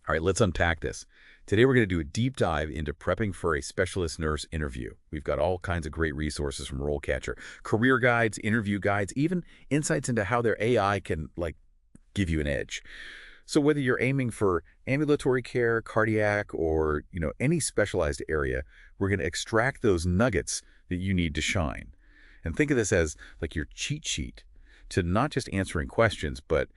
All right, let's unpack this. Today we're going to do a deep dive into prepping for a specialist nurse interview. We've got all kinds of great resources from RoleCatcher, career guides, interview guides, even insights into how their AI can, give you an edge. So whether you're aiming for ambulatory care, cardiac, or, any specialized area, we're going to extract those nuggets that you need to shine. And think of this as like your cheat sheet to not just answering questions, but,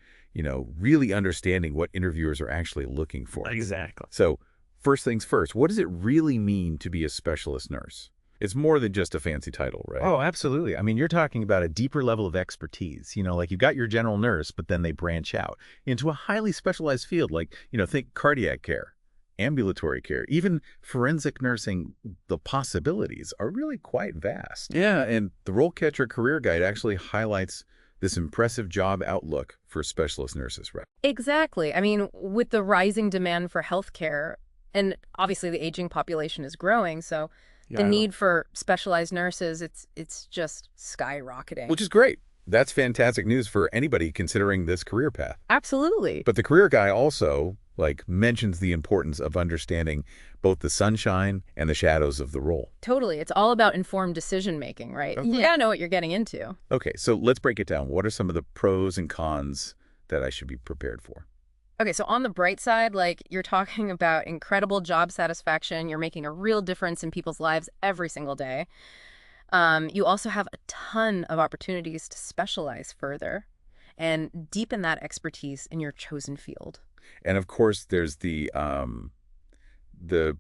really understanding what interviewers are actually looking for. Exactly. So first things first, what does it really mean to be a specialist nurse? It's more than just a fancy title, right? Oh, absolutely. I mean, you're talking about a deeper level of expertise. Like you've got your general nurse, but then they branch out into a highly specialized field like, think cardiac care, ambulatory care, even forensic nursing. The possibilities are really quite vast. Yeah, and the RoleCatcher Career Guide actually highlights this impressive job outlook for specialist nurses, right? Exactly. I mean, with the rising demand for healthcare, and obviously the aging population is growing, so the need for specialized nurses, it's just skyrocketing. Which is great. That's fantastic news for anybody considering this career path. Absolutely. But the career guide also, mentions the importance of understanding both the sunshine and the shadows of the role. Totally. It's all about informed decision-making, right? Okay. You gotta know what you're getting into. Okay, so let's break it down. What are some of the pros and cons that I should be prepared for? Okay, so on the bright side, you're talking about incredible job satisfaction. You're making a real difference in people's lives every single day. You also have a ton of opportunities to specialize further and deepen that expertise in your chosen field. And of course, there's the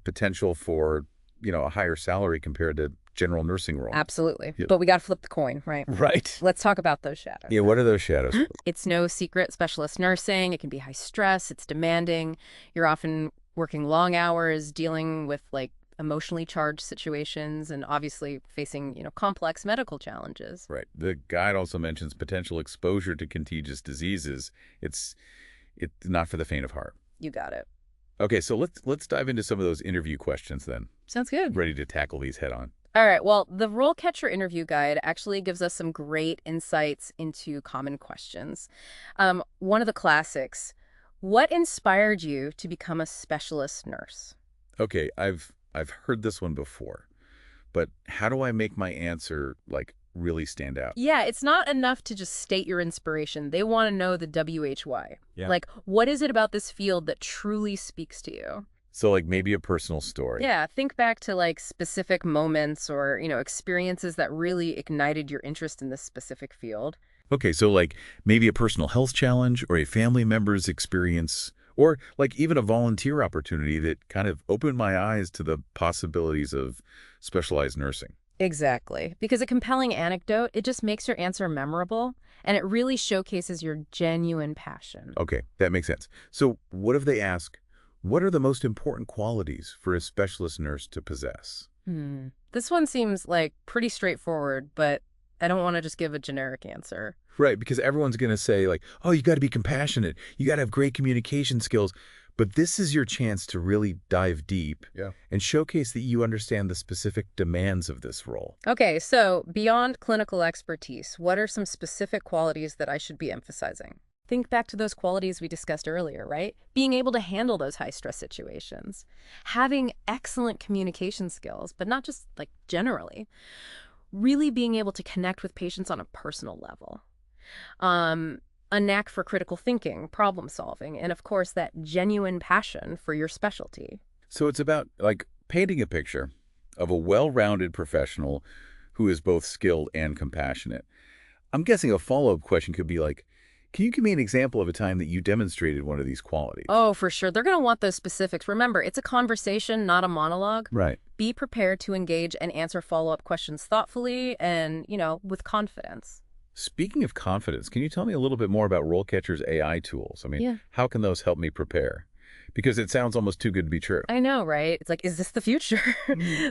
potential for, a higher salary compared to general nursing role. Absolutely. Yep. But we got to flip the coin, right? Right. Let's talk about those shadows. Yeah, what are those shadows? It's no secret, specialist nursing. It can be high stress. It's demanding. You're often working long hours, dealing with emotionally charged situations, and obviously facing, complex medical challenges. Right. The guide also mentions potential exposure to contagious diseases. It's not for the faint of heart. You got it. Okay, so let's dive into some of those interview questions then. Sounds good. Ready to tackle these head on. All right. Well, the RoleCatcher Interview Guide actually gives us some great insights into common questions. One of the classics, what inspired you to become a specialist nurse? Okay, I've heard this one before, but how do I make my answer really stand out? Yeah, it's not enough to just state your inspiration. They want to know the WHY. Yeah. What is it about this field that truly speaks to you? So maybe a personal story. Yeah, think back to specific moments or, experiences that really ignited your interest in this specific field. Okay, so maybe a personal health challenge or a family member's experience, or even a volunteer opportunity that kind of opened my eyes to the possibilities of specialized nursing. Exactly. Because a compelling anecdote, it just makes your answer memorable, and it really showcases your genuine passion. Okay, that makes sense. So what if they ask, what are the most important qualities for a specialist nurse to possess? This one seems pretty straightforward, but I don't want to just give a generic answer. Right, because everyone's going to say oh, you got to be compassionate. You got to have great communication skills. But this is your chance to really dive deep and showcase that you understand the specific demands of this role. Okay, so beyond clinical expertise, what are some specific qualities that I should be emphasizing? Think back to those qualities we discussed earlier, right? Being able to handle those high-stress situations. Having excellent communication skills, but not just generally. Really being able to connect with patients on a personal level. A knack for critical thinking, problem solving, and of course that genuine passion for your specialty. So it's about painting a picture of a well-rounded professional who is both skilled and compassionate. I'm guessing a follow-up question could be can you give me an example of a time that you demonstrated one of these qualities? Oh, for sure. They're going to want those specifics. Remember, it's a conversation, not a monologue. Right. Be prepared to engage and answer follow-up questions thoughtfully and, with confidence. Speaking of confidence, can you tell me a little bit more about RoleCatcher's AI tools? How can those help me prepare? Because it sounds almost too good to be true. I know, right? It's is this the future?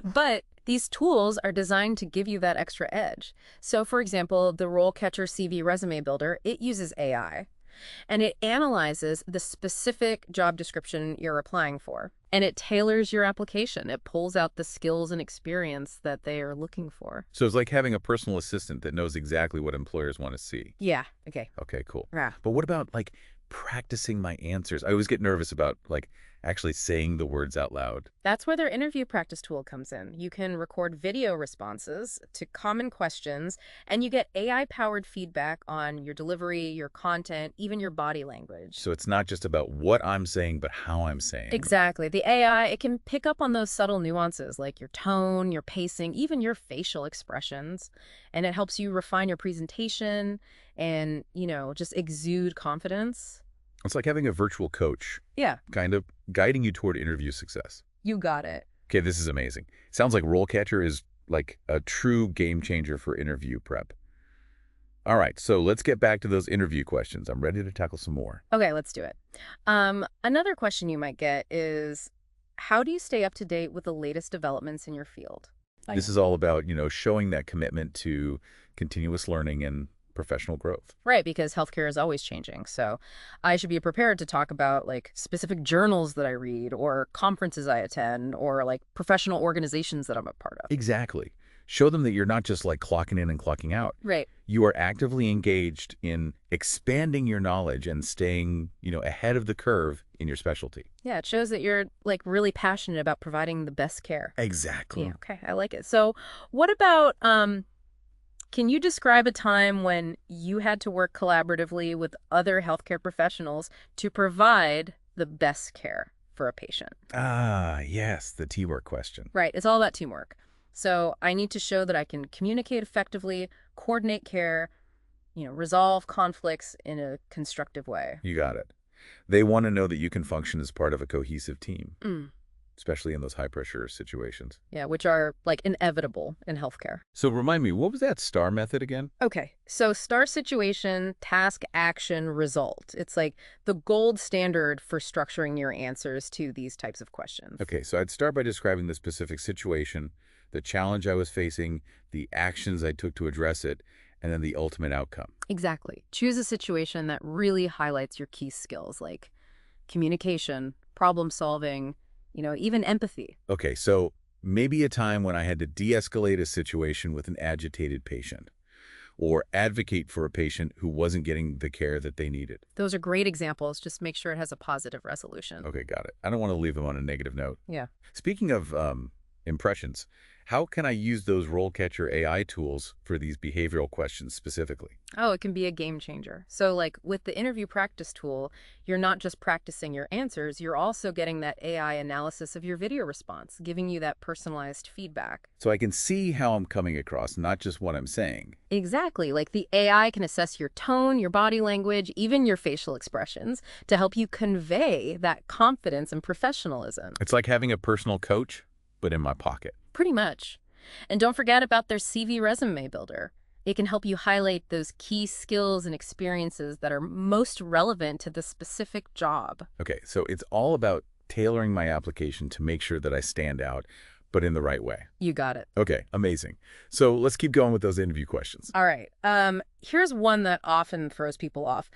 But these tools are designed to give you that extra edge. So, for example, the RoleCatcher CV Resume Builder, it uses AI. And it analyzes the specific job description you're applying for. And it tailors your application. It pulls out the skills and experience that they are looking for. So it's like having a personal assistant that knows exactly what employers want to see. Yeah. Okay. Okay, cool. Yeah. But what about practicing my answers? I always get nervous about actually saying the words out loud. That's where their interview practice tool comes in. You can record video responses to common questions, and you get AI-powered feedback on your delivery, your content, even your body language. So it's not just about what I'm saying, but how I'm saying. Exactly. The AI, it can pick up on those subtle nuances like your tone, your pacing, even your facial expressions, and it helps you refine your presentation and, just exude confidence. It's like having a virtual coach, Yeah, kind of guiding you toward interview success. you got it. Okay, this is amazing. Sounds like RoleCatcher is like a true game changer for interview prep. All right, so let's get back to those interview questions. I'm ready to tackle some more. Okay, let's do it. Another question you might get is, how do you stay up to date with the latest developments in your field? This is all about, showing that commitment to continuous learning and professional growth. Right, because healthcare is always changing. So I should be prepared to talk about specific journals that I read or conferences I attend or professional organizations that I'm a part of. Exactly. Show them that you're not just like clocking in and clocking out. Right. You are actively engaged in expanding your knowledge and staying, ahead of the curve in your specialty. Yeah, it shows that you're really passionate about providing the best care. Exactly. Yeah, okay, I like it. So what about can you describe a time when you had to work collaboratively with other healthcare professionals to provide the best care for a patient? Ah, yes, the teamwork question. Right, it's all about teamwork. So I need to show that I can communicate effectively, coordinate care, resolve conflicts in a constructive way. You got it. They want to know that you can function as part of a cohesive team, especially in those high-pressure situations. Yeah, which are inevitable in healthcare. So remind me, what was that STAR method again? Okay, so STAR situation, task, action, result. It's the gold standard for structuring your answers to these types of questions. Okay, so I'd start by describing the specific situation, the challenge I was facing, the actions I took to address it, and then the ultimate outcome. Exactly. Choose a situation that really highlights your key skills like communication, problem solving, even empathy. Okay, so maybe a time when I had to de-escalate a situation with an agitated patient or advocate for a patient who wasn't getting the care that they needed. Those are great examples. Just make sure it has a positive resolution. Okay, got it. I don't want to leave them on a negative note. Yeah. Speaking of impressions, how can I use those RoleCatcher AI tools for these behavioral questions specifically? Oh, it can be a game changer. So with the interview practice tool, you're not just practicing your answers, you're also getting that AI analysis of your video response, giving you that personalized feedback. So I can see how I'm coming across, not just what I'm saying. Exactly. The AI can assess your tone, your body language, even your facial expressions to help you convey that confidence and professionalism. It's like having a personal coach, but in my pocket. Pretty much. And don't forget about their CV resume builder. It can help you highlight those key skills and experiences that are most relevant to the specific job. Okay, so it's all about tailoring my application to make sure that I stand out, but in the right way. You got it. Okay, amazing. So let's keep going with those interview questions. All right. Here's one that often throws people off.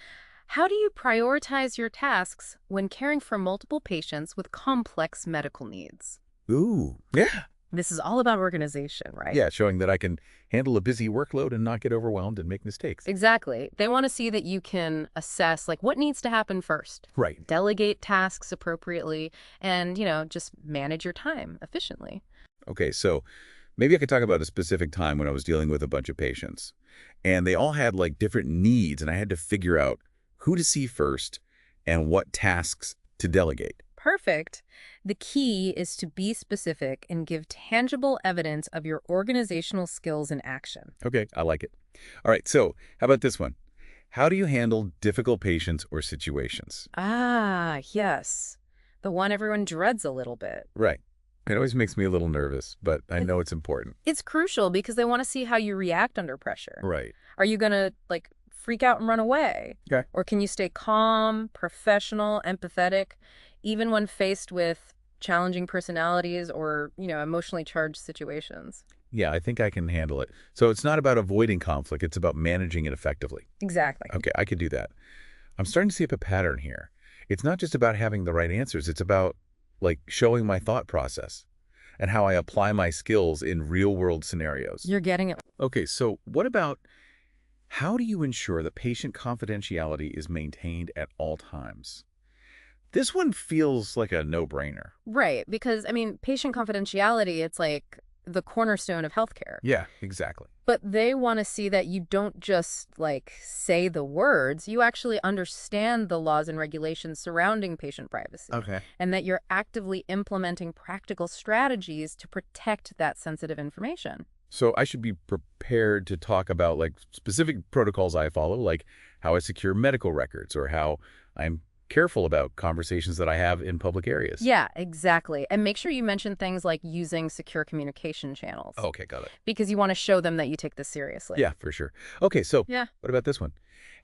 How do you prioritize your tasks when caring for multiple patients with complex medical needs? Ooh, yeah. This is all about organization, right? Yeah, showing that I can handle a busy workload and not get overwhelmed and make mistakes. Exactly. They want to see that you can assess what needs to happen first. Right. Delegate tasks appropriately and, just manage your time efficiently. Okay, so maybe I could talk about a specific time when I was dealing with a bunch of patients. And they all had different needs, and I had to figure out who to see first and what tasks to delegate. Perfect. The key is to be specific and give tangible evidence of your organizational skills in action. Okay, I like it. All right, so how about this one? How do you handle difficult patients or situations? Ah, yes. The one everyone dreads a little bit. Right. It always makes me a little nervous, but I know it's important. It's crucial because they want to see how you react under pressure. Right. Are you going to, freak out and run away? Okay. Or can you stay calm, professional, empathetic, even when faced with challenging personalities or, emotionally charged situations? Yeah, I think I can handle it. So it's not about avoiding conflict. It's about managing it effectively. Exactly. Okay, I could do that. I'm starting to see a pattern here. It's not just about having the right answers. It's about, showing my thought process and how I apply my skills in real-world scenarios. You're getting it. Okay, so what about how do you ensure that patient confidentiality is maintained at all times? This one feels like a no-brainer. Right, because, I mean, patient confidentiality, it's like the cornerstone of healthcare. Yeah, exactly. But they want to see that you don't just, like, say the words, you actually understand the laws and regulations surrounding patient privacy. Okay. And that you're actively implementing practical strategies to protect that sensitive information. So I should be prepared to talk about like specific protocols I follow, like how I secure medical records or how I'm careful about conversations that I have in public areas. Yeah, exactly. And make sure you mention things like using secure communication channels. Okay, got it. Because you want to show them that you take this seriously. Yeah, for sure. Okay, so Yeah. what about this one?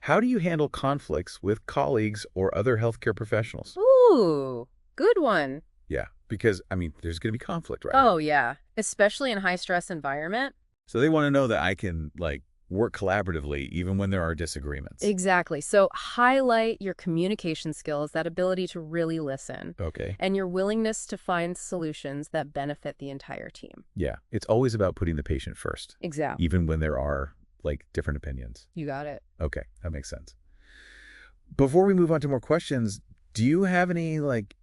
How do you handle conflicts with colleagues or other healthcare professionals? Ooh, good one. Yeah, because, I mean, there's going to be conflict, right? Oh, yeah. Especially in high-stress environment. So they want to know that I can, like, work collaboratively even when there are disagreements. Exactly. So highlight your communication skills, that ability to really listen, Okay. and your willingness to find solutions that benefit the entire team. Yeah, it's always about putting the patient first, Exactly. even when there are, like, different opinions. You got it. Okay, that makes sense. Before we move on to more questions, do you have any, like,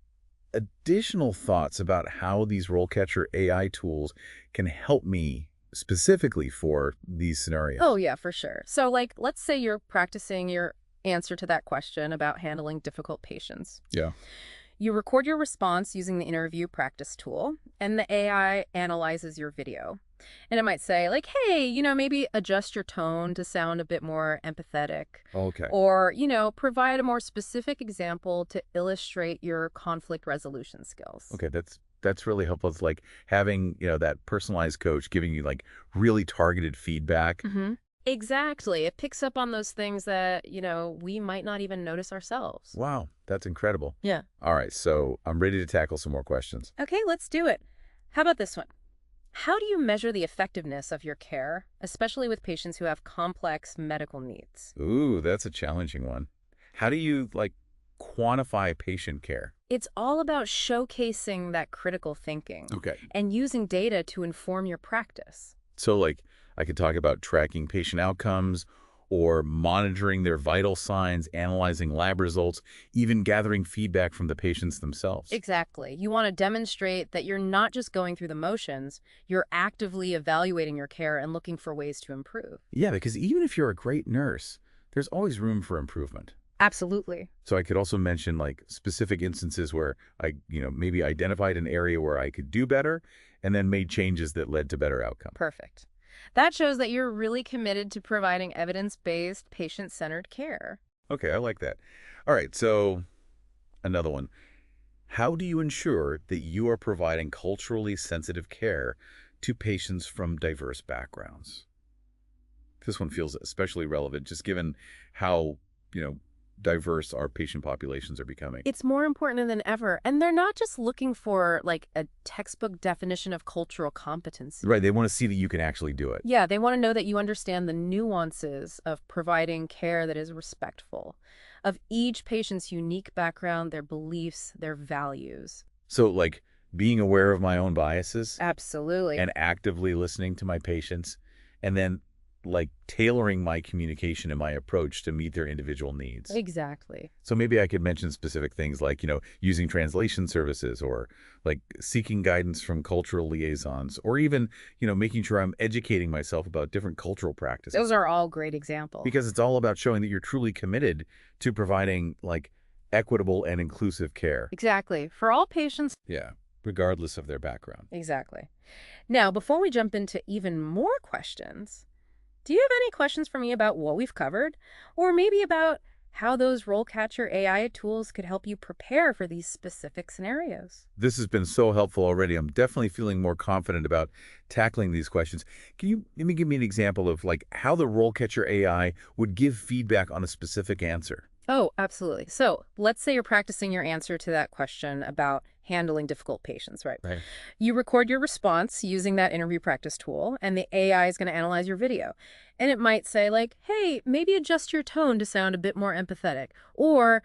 additional thoughts about how these RoleCatcher AI tools can help me specifically for these scenarios? Oh, yeah, for sure. So, like, let's say you're practicing your answer to that question about handling difficult patients. Yeah. You record your response using the interview practice tool, and the AI analyzes your video. And it might say, like, hey, maybe adjust your tone to sound a bit more empathetic. Okay. Or, provide a more specific example to illustrate your conflict resolution skills. Okay, that's really helpful. It's like having, that personalized coach giving you like really targeted feedback. Mm-hmm. Exactly. It picks up on those things that, we might not even notice ourselves. Wow, that's incredible. Yeah. All right, so I'm ready to tackle some more questions. Okay, let's do it. How about this one? How do you measure the effectiveness of your care, especially with patients who have complex medical needs? Ooh, that's a challenging one. How do you like quantify patient care? It's all about showcasing that critical thinking Okay. and using data to inform your practice. So like I could talk about tracking patient outcomes or monitoring their vital signs, analyzing lab results, even gathering feedback from the patients themselves. Exactly. You want to demonstrate that you're not just going through the motions, you're actively evaluating your care and looking for ways to improve. Yeah, because even if you're a great nurse, there's always room for improvement. Absolutely. So I could also mention like specific instances where I, maybe identified an area where I could do better and then made changes that led to better outcome. Perfect. That shows that you're really committed to providing evidence-based, patient-centered care. Okay, I like that. All right, so another one. How do you ensure that you are providing culturally sensitive care to patients from diverse backgrounds? This one feels especially relevant just given how, diverse our patient populations are becoming. It's more important than ever. And they're not just looking for, like, a textbook definition of cultural competence. Right, they want to see that you can actually do it. Yeah, they want to know that you understand the nuances of providing care that is respectful, of each patient's unique background, their beliefs, their values. So, like, being aware of my own biases Absolutely. and actively listening to my patients, and then, like, tailoring my communication and my approach to meet their individual needs. Exactly. So maybe I could mention specific things like, using translation services or like seeking guidance from cultural liaisons or even, making sure I'm educating myself about different cultural practices. Those are all great examples. Because it's all about showing that you're truly committed to providing like equitable and inclusive care. Exactly. For all patients. Yeah, regardless of their background. Exactly. Now, before we jump into even more questions, do you have any questions for me about what we've covered? Or maybe about how those RoleCatcher AI tools could help you prepare for these specific scenarios? This has been so helpful already. I'm definitely feeling more confident about tackling these questions. Can you maybe give me an example of like how the RoleCatcher AI would give feedback on a specific answer? Oh, absolutely. So let's say you're practicing your answer to that question about handling difficult patients, right? Right. You record your response using that interview practice tool, and the AI is going to analyze your video. And it might say like, hey, maybe adjust your tone to sound a bit more empathetic, or,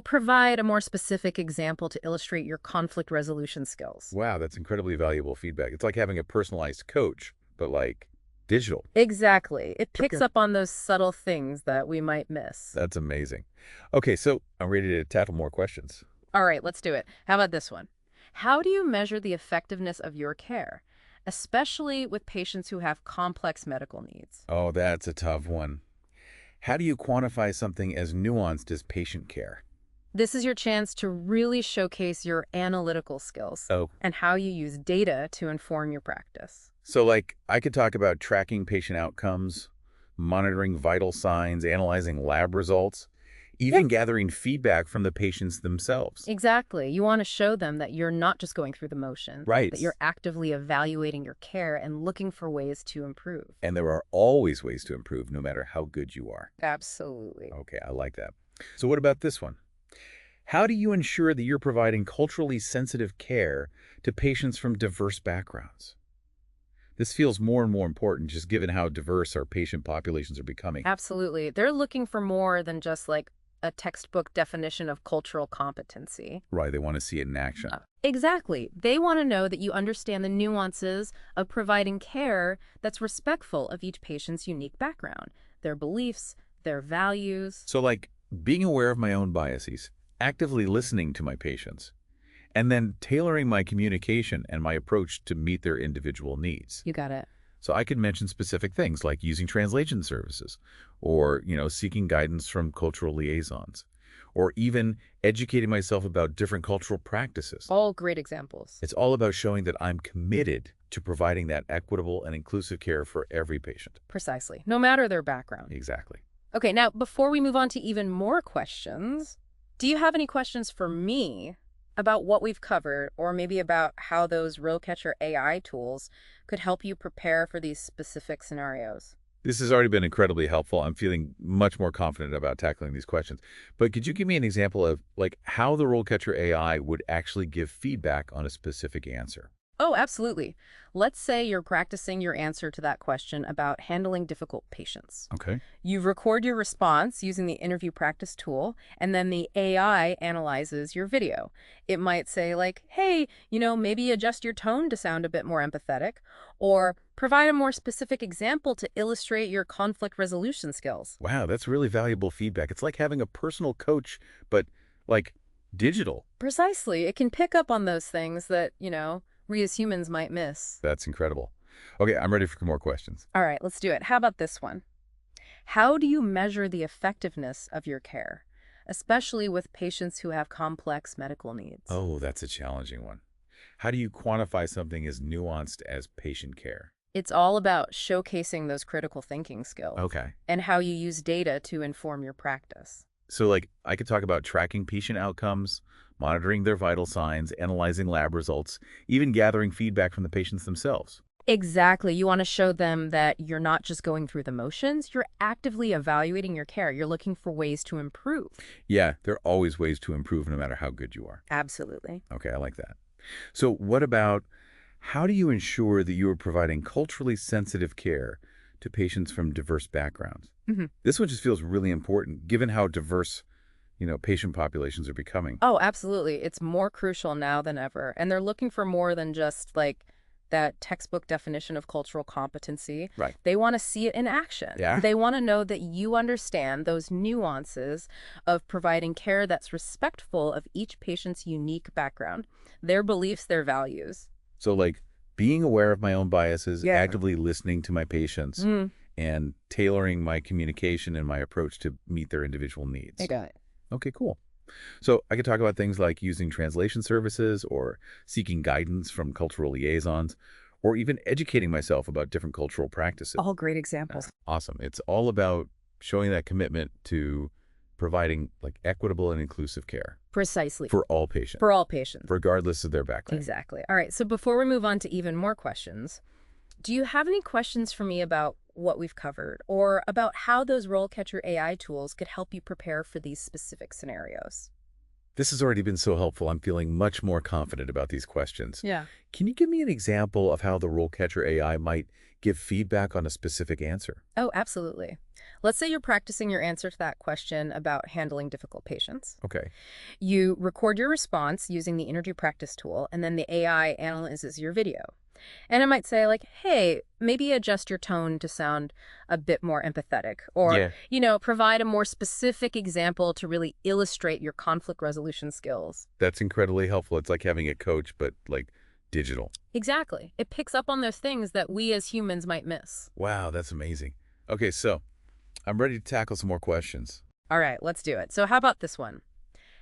provide a more specific example to illustrate your conflict resolution skills. Wow, that's incredibly valuable feedback. It's like having a personalized coach, but like digital. Exactly. It picks Okay. up on those subtle things that we might miss. That's amazing. Okay, so I'm ready to tackle more questions. All right, let's do it. How about this one? How do you measure the effectiveness of your care, especially with patients who have complex medical needs? Oh, that's a tough one. How do you quantify something as nuanced as patient care? This is your chance to really showcase your analytical skills Oh, and how you use data to inform your practice. so like I could talk about tracking patient outcomes, monitoring vital signs, analyzing lab results, even gathering feedback from the patients themselves. Exactly. You want to show them that you're not just going through the motions, Right. that you're actively evaluating your care and looking for ways to improve. And there are always ways to improve, no matter how good you are. Absolutely. Okay, I like that. So what about this one? How do you ensure that you're providing culturally sensitive care to patients from diverse backgrounds? This feels more and more important just given how diverse our patient populations are becoming. Absolutely. They're looking for more than just like a textbook definition of cultural competency. Right, they want to see it in action. Exactly. They want to know that you understand the nuances of providing care that's respectful of each patient's unique background, their beliefs, their values. So like being aware of my own biases, actively listening to my patients, and then tailoring my communication and my approach to meet their individual needs. You got it. So I could mention specific things like using translation services or, seeking guidance from cultural liaisons or even educating myself about different cultural practices. All great examples. It's all about showing that I'm committed to providing that equitable and inclusive care for every patient. Precisely. No matter their background. Exactly. Okay, now before we move on to even more questions, do you have any questions for me about what we've covered or maybe about how those RoleCatcher AI tools could help you prepare for these specific scenarios? This has already been incredibly helpful. I'm feeling much more confident about tackling these questions. But could you give me an example of how the RoleCatcher AI would actually give feedback on a specific answer? Oh, absolutely. Let's say you're practicing your answer to that question about handling difficult patients. Okay. You record your response using the interview practice tool, and then the AI analyzes your video. It might say hey, maybe adjust your tone to sound a bit more empathetic, or provide a more specific example to illustrate your conflict resolution skills. Wow, that's really valuable feedback. It's like having a personal coach, but digital. Precisely. It can pick up on those things that, we as humans might miss. That's incredible. Okay, I'm ready for more questions. All right, let's do it. How about this one? How do you measure the effectiveness of your care, especially with patients who have complex medical needs? Oh, that's a challenging one. How do you quantify something as nuanced as patient care? It's all about showcasing those critical thinking skills. Okay. And how you use data to inform your practice. So I could talk about tracking patient outcomes, monitoring their vital signs, analyzing lab results, even gathering feedback from the patients themselves. Exactly. You want to show them that you're not just going through the motions, you're actively evaluating your care. You're looking for ways to improve. Yeah, there are always ways to improve no matter how good you are. Absolutely. Okay, I like that. So what about how do you ensure that you are providing culturally sensitive care to patients from diverse backgrounds? This one just feels really important given how diverse, patient populations are becoming. Oh, absolutely. It's more crucial now than ever. And they're looking for more than just that textbook definition of cultural competency. Right. They want to see it in action. Yeah. They want to know that you understand those nuances of providing care that's respectful of each patient's unique background, their beliefs, their values. So being aware of my own biases, Yeah. actively listening to my patients, and tailoring my communication and my approach to meet their individual needs. I got it. Okay, cool. So I could talk about things like using translation services or seeking guidance from cultural liaisons or even educating myself about different cultural practices. All great examples. Awesome. It's all about showing that commitment to providing equitable and inclusive care Precisely. for all patients, For all patients. regardless of their background. Exactly. All right. So before we move on to even more questions, do you have any questions for me about what we've covered or about how those RoleCatcher AI tools could help you prepare for these specific scenarios? This has already been so helpful. I'm feeling much more confident about these questions. Yeah. Can you give me an example of how the RoleCatcher AI might give feedback on a specific answer? Oh, absolutely. Let's say you're practicing your answer to that question about handling difficult patients. Okay. You record your response using the interview practice tool, and then the AI analyzes your video. And it might say like, hey, maybe adjust your tone to sound a bit more empathetic, or, Yeah. provide a more specific example to really illustrate your conflict resolution skills. That's incredibly helpful. It's like having a coach, but like digital. Exactly. It picks up on those things that we as humans might miss. Wow, that's amazing. Okay, so I'm ready to tackle some more questions. All right, let's do it. So how about this one?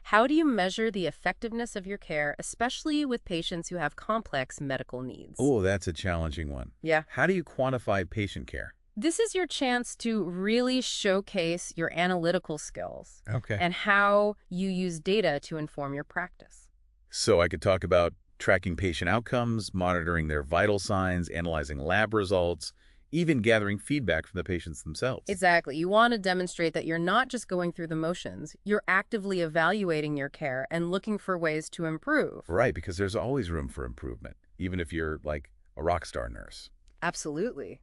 How do you measure the effectiveness of your care, especially with patients who have complex medical needs? Oh, that's a challenging one. Yeah. How do you quantify patient care? This is your chance to really showcase your analytical skills Okay. and how you use data to inform your practice. So I could talk about tracking patient outcomes, monitoring their vital signs, analyzing lab results, even gathering feedback from the patients themselves. Exactly. You want to demonstrate that you're not just going through the motions. You're actively evaluating your care and looking for ways to improve. Right, because there's always room for improvement, even if you're like a rock star nurse. Absolutely.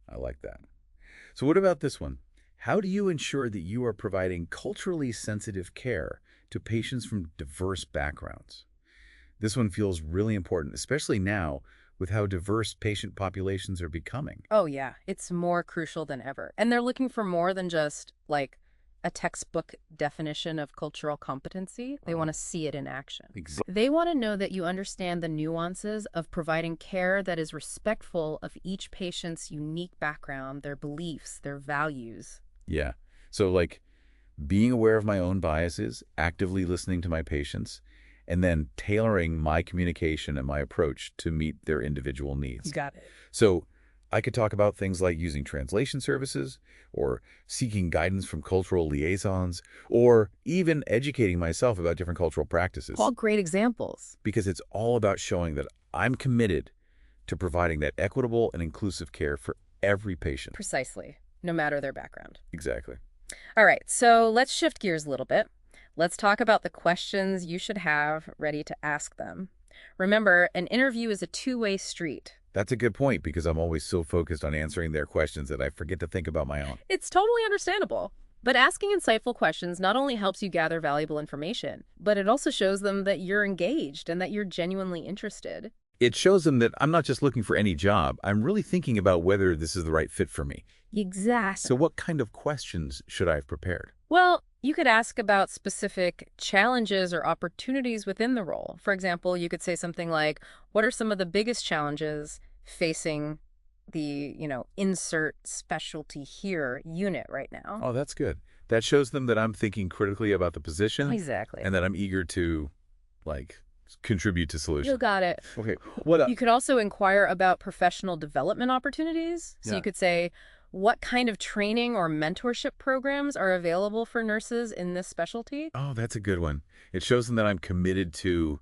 I like that. So what about this one? How do you ensure that you are providing culturally sensitive care to patients from diverse backgrounds? This one feels really important, especially now with how diverse patient populations are becoming. Oh, yeah. It's more crucial than ever. And they're looking for more than just, like, a textbook definition of cultural competency. They want to see it in action. Exactly. They want to know that you understand the nuances of providing care that is respectful of each patient's unique background, their beliefs, their values. Yeah. So like being aware of my own biases, actively listening to my patients, and then tailoring my communication and my approach to meet their individual needs. Got it. So I could talk about things like using translation services, or seeking guidance from cultural liaisons, or even educating myself about different cultural practices. All great examples. Because it's all about showing that I'm committed to providing that equitable and inclusive care for every patient. Precisely. No matter their background. Exactly. All right, so let's shift gears a little bit. Let's talk about the questions you should have ready to ask them. Remember, an interview is a two-way street. That's a good point, because I'm always so focused on answering their questions that I forget to think about my own. It's totally understandable. But asking insightful questions not only helps you gather valuable information, but it also shows them that you're engaged and that you're genuinely interested. It shows them that I'm not just looking for any job. I'm really thinking about whether this is the right fit for me. Exactly. So what kind of questions should I have prepared? Well, you could ask about specific challenges or opportunities within the role. For example, you could say something like, what are some of the biggest challenges facing the, insert specialty here unit right now? Oh, that's good. That shows them that I'm thinking critically about the position. Exactly. And that I'm eager to, contribute to You solutions. got it. Okay, what You could also inquire about professional development opportunities. So Yeah. you could say, what kind of training or mentorship programs are available for nurses in this specialty? Oh, that's a good one. It shows them that I'm committed to,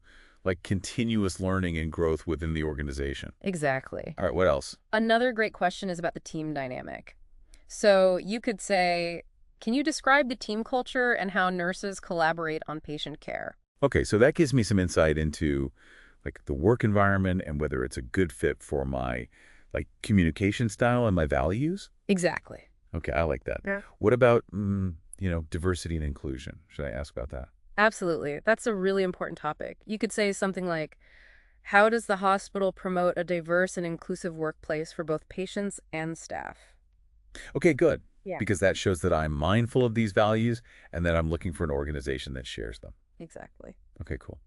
continuous learning and growth within the organization. Exactly. All right, what else? Another great question is about the team dynamic. So you could say, can you describe the team culture and how nurses collaborate on patient care? Okay, so that gives me some insight into, the work environment and whether it's a good fit for my, communication style and my values. Exactly. Okay, I like that. Yeah. What about, diversity and inclusion? Should I ask about that? Absolutely. That's a really important topic. You could say something like, how does the hospital promote a diverse and inclusive workplace for both patients and staff? Okay, good. Yeah. Because that shows that I'm mindful of these values and that I'm looking for an organization that shares them. Exactly. Okay, cool.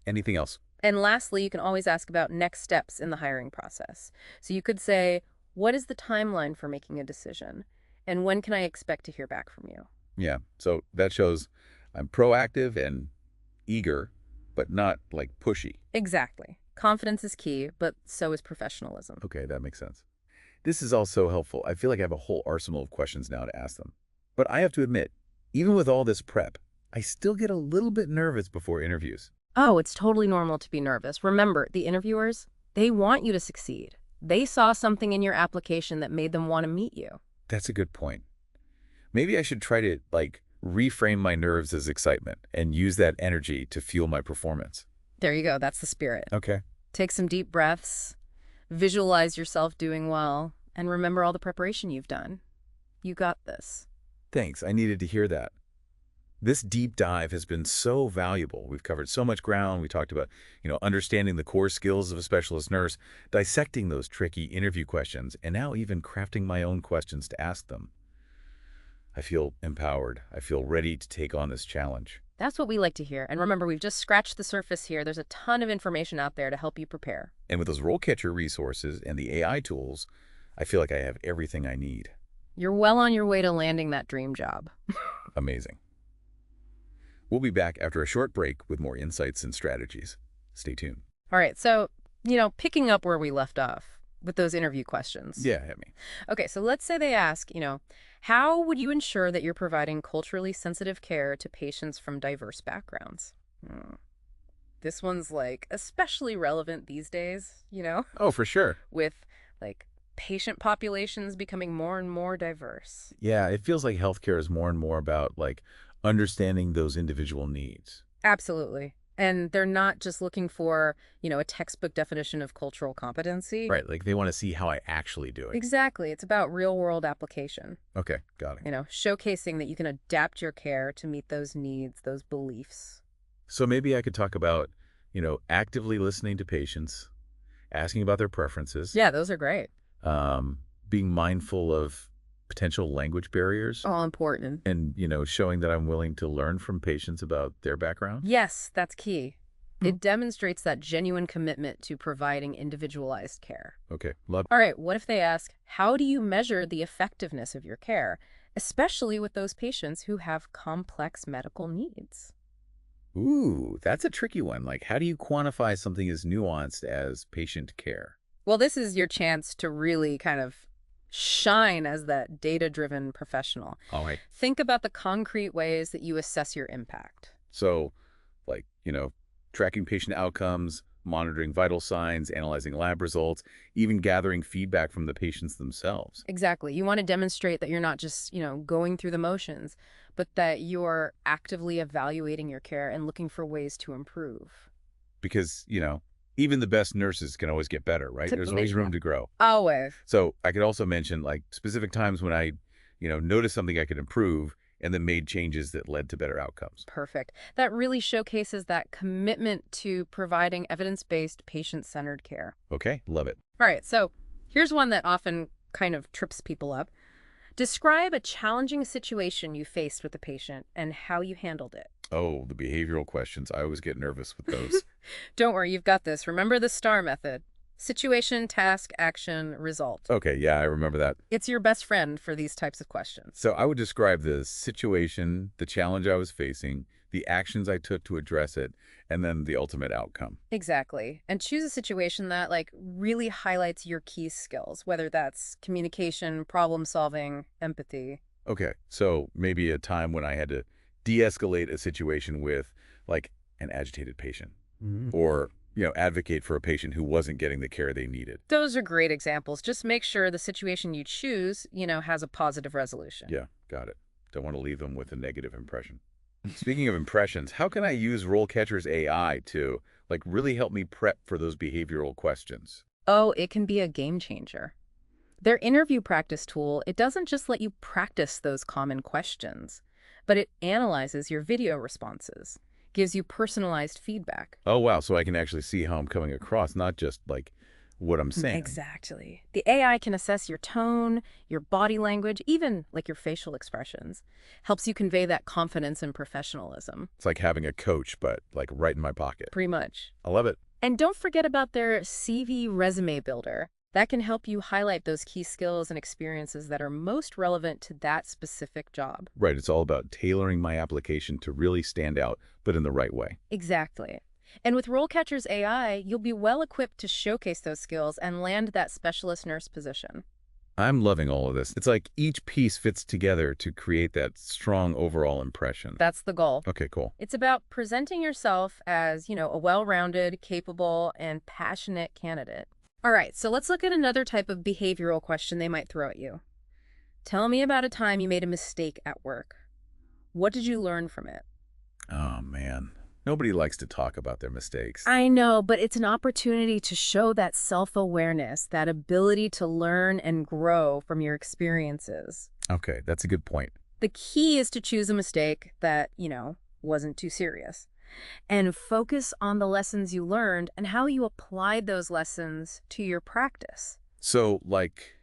Anything else? And lastly, you can always ask about next steps in the hiring process. So you could say, what is the timeline for making a decision? And when can I expect to hear back from you? Yeah, so that shows I'm proactive and eager, but not, pushy. Exactly. Confidence is key, but so is professionalism. Okay, that makes sense. This is also helpful. I feel like I have a whole arsenal of questions now to ask them. But I have to admit, even with all this prep, I still get a little bit nervous before interviews. Oh, it's totally normal to be nervous. Remember, the interviewers, they want you to succeed. They saw something in your application that made them want to meet you. That's a good point. Maybe I should try to, reframe my nerves as excitement and use that energy to fuel my performance. There you go. That's the spirit. Okay. Take some deep breaths, visualize yourself doing well, and remember all the preparation you've done. You got this. Thanks. I needed to hear that. This deep dive has been so valuable. We've covered so much ground. We talked about, understanding the core skills of a specialist nurse, dissecting those tricky interview questions, and now even crafting my own questions to ask them. I feel empowered. I feel ready to take on this challenge. That's what we like to hear. And remember, we've just scratched the surface here. There's a ton of information out there to help you prepare. And with those RoleCatcher resources and the AI tools, I feel like I have everything I need. You're well on your way to landing that dream job. Amazing. We'll be back after a short break with more insights and strategies. Stay tuned. All right, so, picking up where we left off with those interview questions. Yeah, hit me. Okay, so let's say they ask, how would you ensure that you're providing culturally sensitive care to patients from diverse backgrounds? This one's, especially relevant these days, Oh, for sure. with, patient populations becoming more and more diverse. Yeah, it feels like healthcare is more and more about, understanding those individual needs. Absolutely. And they're not just looking for, a textbook definition of cultural competency. Right, they want to see how I actually do it. Exactly. It's about real-world application. Okay, got it. Showcasing that you can adapt your care to meet those needs, those beliefs. So maybe I could talk about, actively listening to patients, asking about their preferences. Yeah, those are great. Being mindful of potential language barriers. All important. And, showing that I'm willing to learn from patients about their background. Yes, that's key. It demonstrates that genuine commitment to providing individualized care. Okay, love. All right, what if they ask, how do you measure the effectiveness of your care, especially with those patients who have complex medical needs? Ooh, that's a tricky one. How do you quantify something as nuanced as patient care? Well, this is your chance to really kind of shine as that data-driven professional. All right. Think about the concrete ways that you assess your impact. So, tracking patient outcomes, monitoring vital signs, analyzing lab results, even gathering feedback from the patients themselves. Exactly. You want to demonstrate that you're not just, going through the motions, but that you're actively evaluating your care and looking for ways to improve. Because, even the best nurses can always get better, right? There's always room to grow. Always. So I could also mention specific times when I, noticed something I could improve and then made changes that led to better outcomes. Perfect. That really showcases that commitment to providing evidence-based, patient-centered care. Okay, love it. All right, so here's one that often kind of trips people up. Describe a challenging situation you faced with a patient and how you handled it. Oh, the behavioral questions. I always get nervous with those. Don't worry, you've got this. Remember the STAR method. Situation, task, action, result. Okay, yeah, I remember that. It's your best friend for these types of questions. So I would describe the situation, the challenge I was facing, the actions I took to address it, and then the ultimate outcome. Exactly. And choose a situation that really highlights your key skills, whether that's communication, problem solving, empathy. Okay, so maybe a time when I had to de-escalate a situation with an agitated patient or advocate for a patient who wasn't getting the care they needed. Those are great examples. Just make sure the situation you choose, has a positive resolution. Yeah, got it. Don't want to leave them with a negative impression. Speaking of impressions, how can I use RoleCatcher's AI to really help me prep for those behavioral questions? Oh, it can be a game changer. Their interview practice tool, it doesn't just let you practice those common questions, but it analyzes your video responses, gives you personalized feedback. Oh, wow. So I can actually see how I'm coming across, not just what I'm saying. Exactly. The AI can assess your tone, your body language, even your facial expressions. Helps you convey that confidence and professionalism. It's like having a coach, but right in my pocket. Pretty much. I love it. And don't forget about their CV resume builder. That can help you highlight those key skills and experiences that are most relevant to that specific job. Right. It's all about tailoring my application to really stand out, but in the right way. Exactly. And with RoleCatcher's AI, you'll be well equipped to showcase those skills and land that specialist nurse position. I'm loving all of this. It's like each piece fits together to create that strong overall impression. That's the goal. Okay, cool. It's about presenting yourself as, a well-rounded, capable, and passionate candidate. All right, so let's look at another type of behavioral question they might throw at you. Tell me about a time you made a mistake at work. What did you learn from it? Oh, man. Nobody likes to talk about their mistakes. I know, but it's an opportunity to show that self-awareness, that ability to learn and grow from your experiences. Okay, that's a good point. The key is to choose a mistake that, wasn't too serious. And focus on the lessons you learned and how you applied those lessons to your practice. So, like,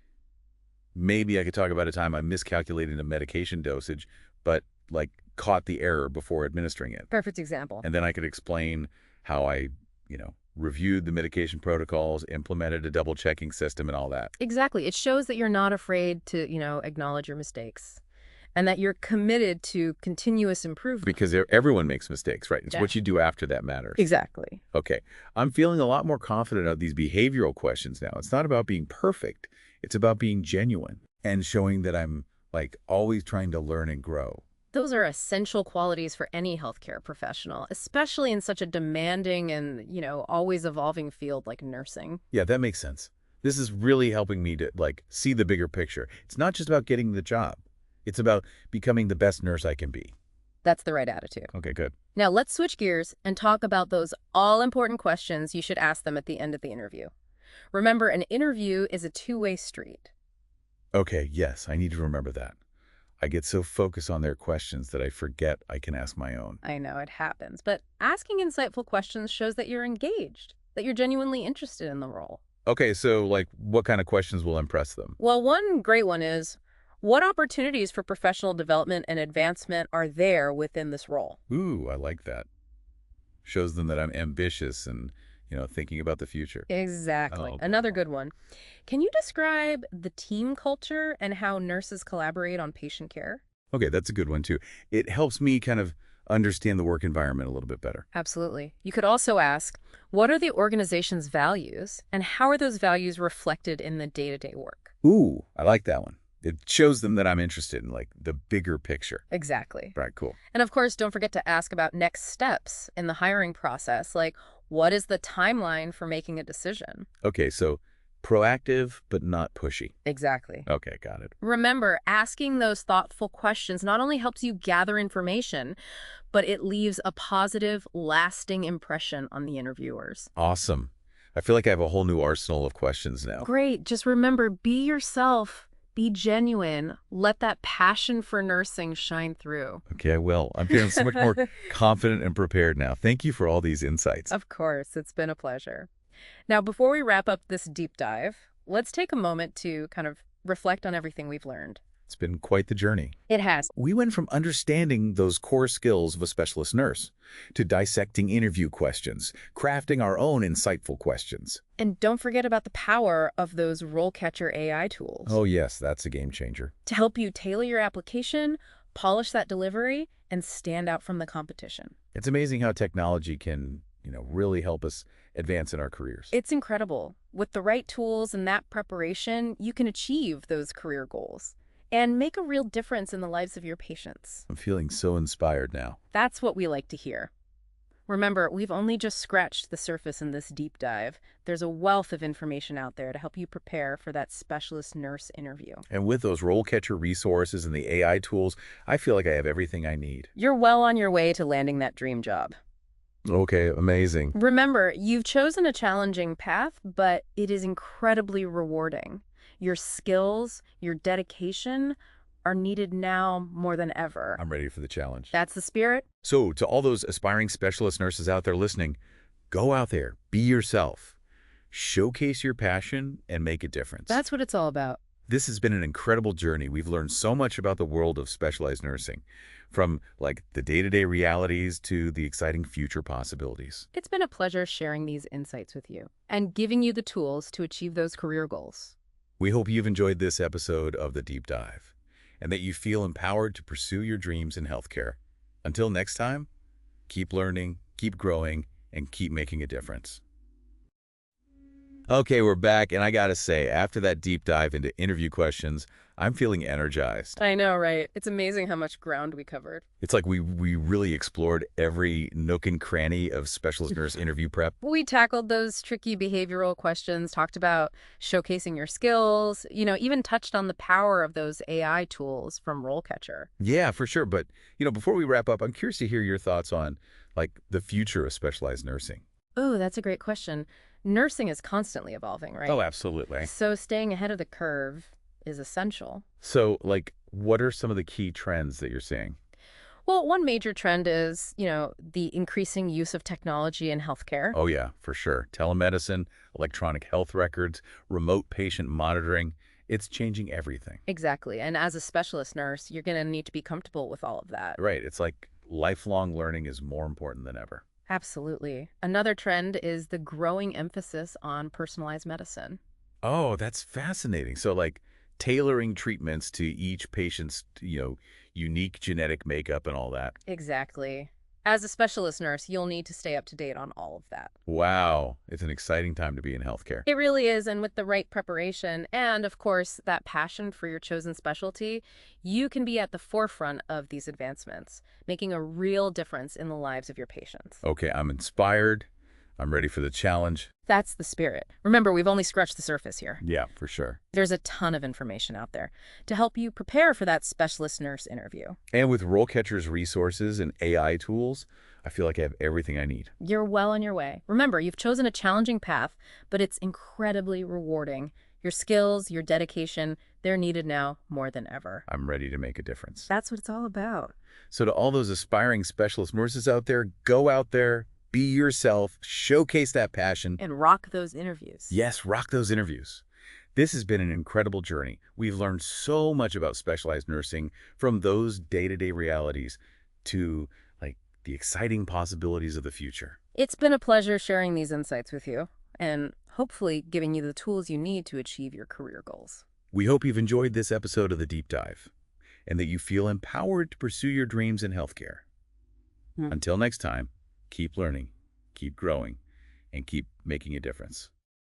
maybe I could talk about a time I miscalculated a medication dosage, but, like, caught the error before administering it. Perfect example. And then I could explain how I, reviewed the medication protocols, implemented a double-checking system and all that. Exactly. It shows that you're not afraid to, acknowledge your mistakes and that you're committed to continuous improvement. Because everyone makes mistakes, right? It's Yeah. what you do after that matters. Exactly. Okay. I'm feeling a lot more confident of these behavioral questions now. It's not about being perfect. It's about being genuine and showing that I'm, like, always trying to learn and grow. Those are essential qualities for any healthcare professional, especially in such a demanding and, always evolving field like nursing. Yeah, that makes sense. This is really helping me to, like, see the bigger picture. It's not just about getting the job. It's about becoming the best nurse I can be. That's the right attitude. Okay, good. Now let's switch gears and talk about those all-important questions you should ask them at the end of the interview. Remember, an interview is a two-way street. Okay, yes, I need to remember that. I get so focused on their questions that I forget I can ask my own. I know it happens, but asking insightful questions shows that you're engaged, that you're genuinely interested in the role. Okay, so, like, what kind of questions will impress them? Well, one great one is, what opportunities for professional development and advancement are there within this role? Ooh, I like that. Shows them that I'm ambitious and, thinking about the future. Exactly. Oh, Another good one. Can you describe the team culture and how nurses collaborate on patient care? Okay, that's a good one, too. It helps me kind of understand the work environment a little bit better. Absolutely. You could also ask, what are the organization's values and how are those values reflected in the day-to-day work? Ooh, I like that one. It shows them that I'm interested in, like, the bigger picture. Exactly. Right, cool. And of course, don't forget to ask about next steps in the hiring process, like what is the timeline for making a decision? Okay, so proactive but not pushy. Exactly. Okay, got it. Remember, asking those thoughtful questions not only helps you gather information, but it leaves a positive, lasting impression on the interviewers. Awesome. I feel like I have a whole new arsenal of questions now. Great. Just remember, be yourself. Be genuine. Let that passion for nursing shine through. Okay, I will. I'm feeling so much more confident and prepared now. Thank you for all these insights. Of course, it's been a pleasure. Now, before we wrap up this deep dive, let's take a moment to kind of reflect on everything we've learned. It's been quite the journey. It has. We went from understanding those core skills of a specialist nurse to dissecting interview questions, crafting our own insightful questions. And don't forget about the power of those RoleCatcher AI tools Oh, yes, that's a game changer. to help you tailor your application, polish that delivery, and stand out from the competition. It's amazing how technology can, really help us advance in our careers. It's incredible. With the right tools and that preparation, you can achieve those career goals and make a real difference in the lives of your patients. I'm feeling so inspired now. That's what we like to hear. Remember, we've only just scratched the surface in this deep dive. There's a wealth of information out there to help you prepare for that specialist nurse interview. And with those RoleCatcher resources and the AI tools, I feel like I have everything I need. You're well on your way to landing that dream job. Okay, amazing. Remember, you've chosen a challenging path, but it is incredibly rewarding. Your skills, your dedication are needed now more than ever. I'm ready for the challenge. That's the spirit. So, to all those aspiring specialist nurses out there listening, go out there, be yourself, showcase your passion, and make a difference. That's what it's all about. This has been an incredible journey. We've learned so much about the world of specialized nursing, from, like, the day-to-day realities to the exciting future possibilities. It's been a pleasure sharing these insights with you and giving you the tools to achieve those career goals. We hope you've enjoyed this episode of The Deep Dive and that you feel empowered to pursue your dreams in healthcare. Until next time, keep learning, keep growing, and keep making a difference. Okay, we're back, and I gotta say, after that deep dive into interview questions, I'm feeling energized. I know, right? It's amazing how much ground we covered. It's like we really explored every nook and cranny of specialist nurse interview prep. We tackled those tricky behavioral questions, talked about showcasing your skills, even touched on the power of those AI tools from RoleCatcher. Yeah, for sure. But, before we wrap up, I'm curious to hear your thoughts on, like, the future of specialized nursing. Oh, that's a great question. Nursing is constantly evolving, right? Oh, absolutely. So staying ahead of the curve is essential. So, like, What are some of the key trends that you're seeing? Well, one major trend is, the increasing use of technology in healthcare. Oh yeah, for sure. Telemedicine, electronic health records, remote patient monitoring. It's changing everything. Exactly. And as a specialist nurse, you're going to need to be comfortable with all of that. Right. It's like lifelong learning is more important than ever. Absolutely. Another trend is the growing emphasis on personalized medicine. Oh, that's fascinating. So like tailoring treatments to each patient's, unique genetic makeup and all that. Exactly. As a specialist nurse, you'll need to stay up to date on all of that. Wow. It's an exciting time to be in healthcare. It really is, and with the right preparation and, of course, that passion for your chosen specialty, you can be at the forefront of these advancements, making a real difference in the lives of your patients. Okay, I'm inspired. I'm ready for the challenge. That's the spirit. Remember, we've only scratched the surface here. Yeah, for sure. There's a ton of information out there to help you prepare for that specialist nurse interview. And with RoleCatcher's resources and AI tools, I feel like I have everything I need. You're well on your way. Remember, you've chosen a challenging path, but it's incredibly rewarding. Your skills, your dedication, they're needed now more than ever. I'm ready to make a difference. That's what it's all about. So to all those aspiring specialist nurses out there, go out there, be yourself, showcase that passion. And rock those interviews. Yes, rock those interviews. This has been an incredible journey. We've learned so much about specialized nursing, from those day-to-day realities to the exciting possibilities of the future. It's been a pleasure sharing these insights with you and hopefully giving you the tools you need to achieve your career goals. We hope you've enjoyed this episode of The Deep Dive and that you feel empowered to pursue your dreams in healthcare. Until next time, keep learning, keep growing, and keep making a difference.